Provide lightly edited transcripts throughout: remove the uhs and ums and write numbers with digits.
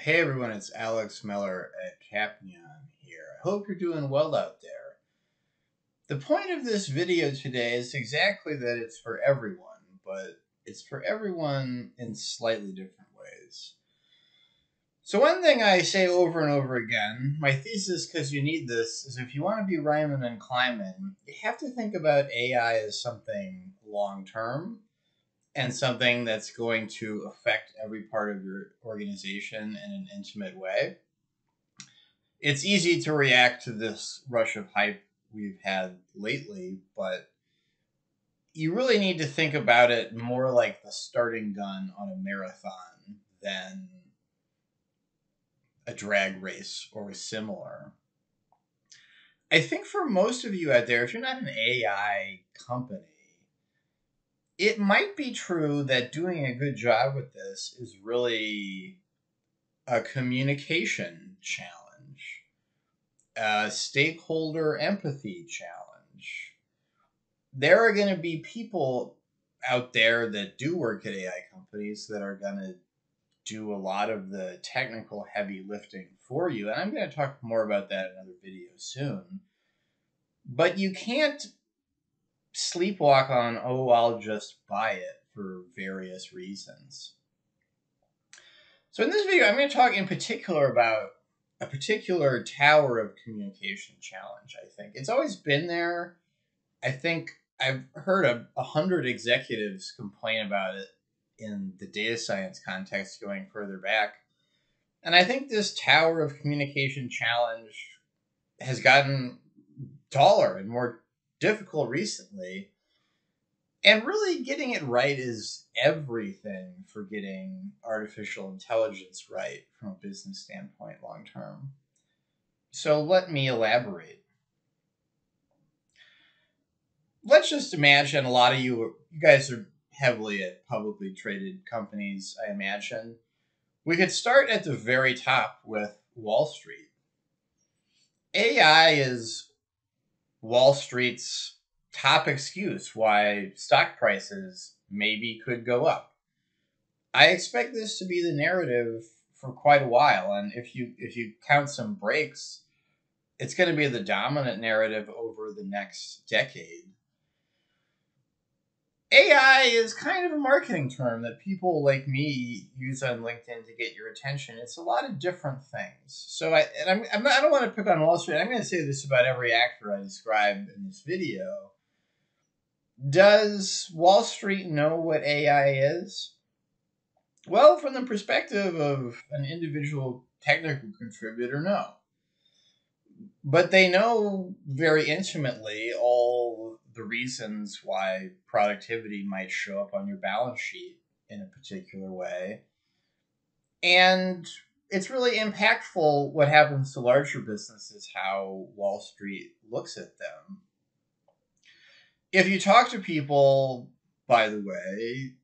Hey everyone, it's Alex Meller at Capnion here. I hope you're doing well out there. The point of this video today is exactly that it's for everyone, but it's for everyone in slightly different ways. So one thing I say over and over again, my thesis, because you need this, is if you want to be rhyming and climbing, you have to think about AI as something long-term and something that's going to affect every part of your organization in an intimate way. It's easy to react to this rush of hype we've had lately, but you really need to think about it more like the starting gun on a marathon than a drag race or similar. I think for most of you out there, if you're not an AI company, it might be true that doing a good job with this is really a communication challenge, a stakeholder empathy challenge. There are going to be people out there that do work at AI companies that are going to do a lot of the technical heavy lifting for you. And I'm going to talk more about that in another video soon. But you can't sleepwalk on, oh, I'll just buy it for various reasons. So in this video, I'm going to talk in particular about a particular tower of communication challenge, I think. It's always been there. I think I've heard 100 executives complain about it in the data science context going further back. And I think this tower of communication challenge has gotten taller and more difficult recently. And really getting it right is everything for getting artificial intelligence right from a business standpoint long term. So let me elaborate. Let's just imagine a lot of you guys are heavily at publicly traded companies, I imagine. We could start at the very top with Wall Street. AI is Wall Street's top excuse why stock prices maybe could go up. I expect this to be the narrative for quite a while, and if you count some breaks, it's going to be the dominant narrative over the next decade. AI is kind of a marketing term that people like me use on LinkedIn to get your attention. It's a lot of different things. So I don't want to pick on Wall Street. I'm going to say this about every actor I describe in this video. Does Wall Street know what AI is? Well, from the perspective of an individual technical contributor, no. But they know very intimately all the reasons why productivity might show up on your balance sheet in a particular way. And it's really impactful what happens to larger businesses, how Wall Street looks at them. If you talk to people, by the way,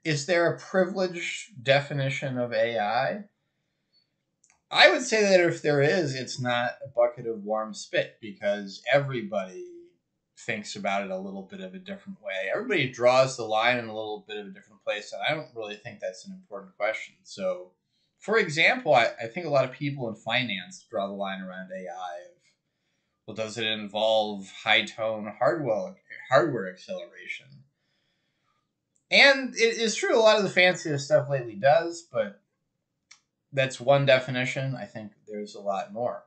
is there a privileged definition of AI? I would say that if there is, it's not a bucket of warm spit because everybody thinks about it a little bit of a different way. Everybody draws the line in a little bit of a different place, and I don't really think that's an important question. So, for example, I think a lot of people in finance draw the line around AI. Well, does it involve high-tone hardware acceleration? And it is true, a lot of the fanciest stuff lately does, but that's one definition. I think there's a lot more.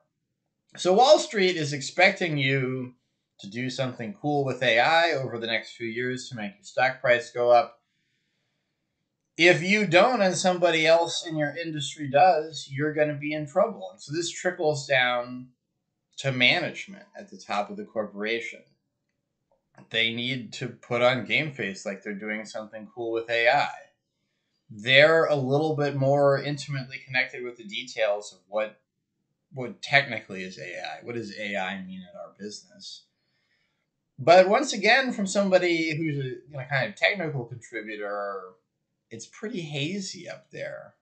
So Wall Street is expecting you to do something cool with AI over the next few years to make your stock price go up. If you don't and somebody else in your industry does, you're going to be in trouble. And so this trickles down to management at the top of the corporation. They need to put on game face like they're doing something cool with AI. They're a little bit more intimately connected with the details of what technically is AI. What does AI mean in our business? But once again, from somebody who's a kind of technical contributor, it's pretty hazy up there.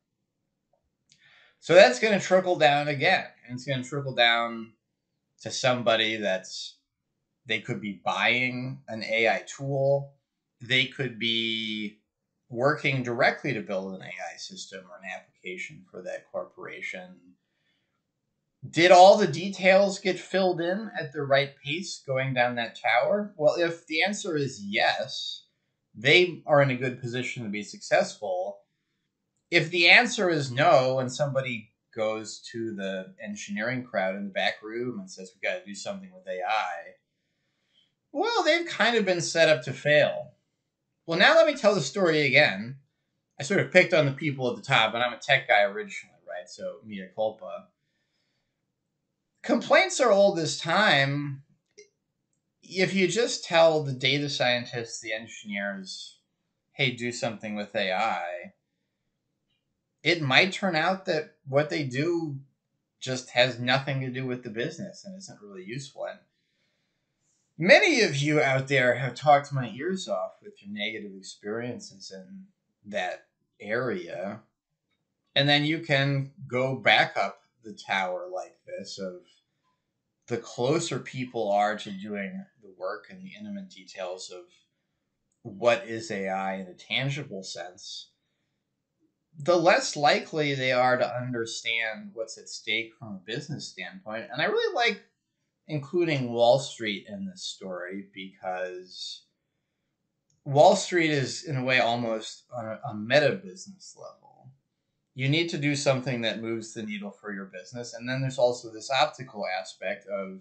So that's going to trickle down again. And it's going to trickle down to somebody they could be buying an AI tool. They could be working directly to build an AI system or an application for that corporation, did all the details get filled in at the right pace going down that tower? Well, if the answer is yes, they are in a good position to be successful. If the answer is no, and somebody goes to the engineering crowd in the back room and says, we got to do something with AI, well, they've kind of been set up to fail. Well, now let me tell the story again. I sort of picked on the people at the top, and I'm a tech guy originally, right? So, mea culpa. Complaints are old as time. If you just tell the data scientists, the engineers, hey, do something with AI, it might turn out that what they do just has nothing to do with the business and isn't really useful. And many of you out there have talked my ears off with your negative experiences in that area. And then you can go back up the tower like this of the closer people are to doing the work and the intimate details of what is AI in a tangible sense, the less likely they are to understand what's at stake from a business standpoint. And I really like including Wall Street in this story because Wall Street is, in a way, almost on a meta business level. You need to do something that moves the needle for your business. And then there's also this optical aspect of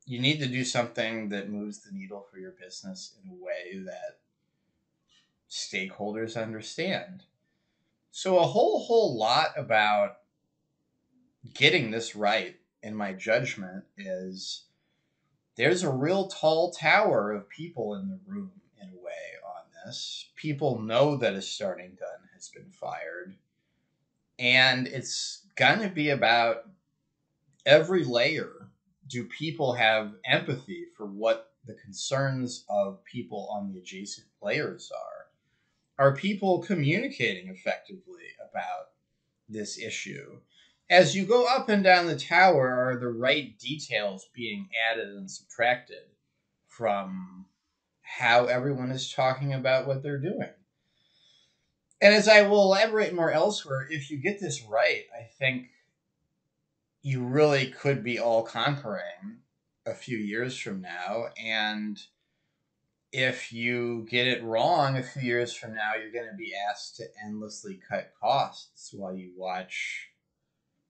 you need to do something that moves the needle for your business in a way that stakeholders understand. So a whole lot about getting this right, in my judgment, is there's a real tall tower of people in the room in a way on this. People know that a starting gun has been fired. And it's going to be about every layer. Do people have empathy for what the concerns of people on the adjacent layers are? Are people communicating effectively about this issue? As you go up and down the tower, are the right details being added and subtracted from how everyone is talking about what they're doing? And as I will elaborate more elsewhere, if you get this right, I think you really could be all conquering a few years from now. And if you get it wrong a few years from now, you're going to be asked to endlessly cut costs while you watch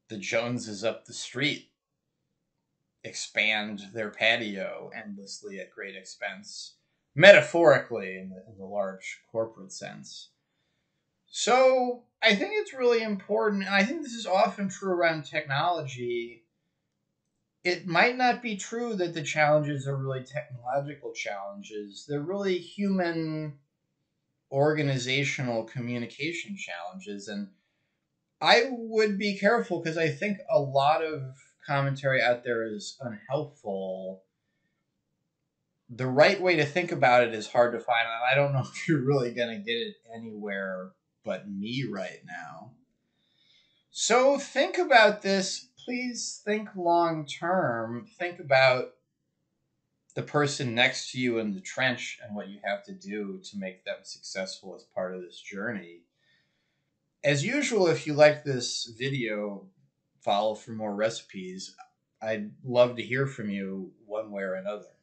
the Joneses up the street expand their patio endlessly at great expense, metaphorically in the large corporate sense. So I think it's really important, and I think this is often true around technology. It might not be true that the challenges are really technological challenges. They're really human organizational communication challenges. And I would be careful because I think a lot of commentary out there is unhelpful. The right way to think about it is hard to find, and I don't know if you're really going to get it anywhere but me right now. So think about this. Please think long term. Think about the person next to you in the trench and what you have to do to make them successful as part of this journey. As usual, if you like this video, follow for more recipes. I'd love to hear from you one way or another.